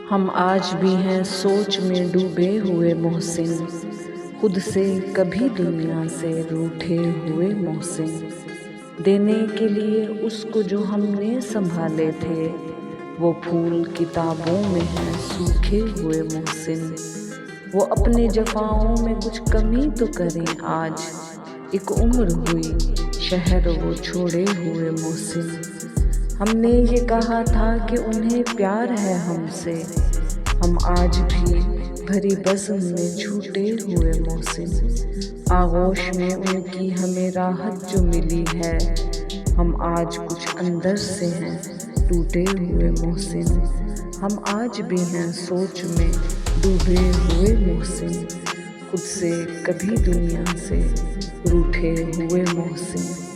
हम आज भी हैं सोच में डूबे हुए मोहसिन, खुद से कभी दुनिया से रूठे हुए मोहसिन। देने के लिए उसको जो हमने संभाले थे, वो फूल किताबों में हैं सूखे हुए मोहसिन। वो अपने जफाओं में कुछ कमी तो करें आज, एक उम्र हुई शहर वो छोड़े हुए मोहसिन। हमने ये कहा था कि उन्हें प्यार है हमसे, हम आज भी भरी बज़्म में झूठे हुए मोहसिन। आगोश में उनकी हमें राहत जो मिली है, हम आज कुछ अंदर से हैं टूटे हुए मोहसिन। हम आज भी हैं सोच में डूबे हुए मोहसिन, खुद से कभी दुनिया से रूठे हुए मोहसिन।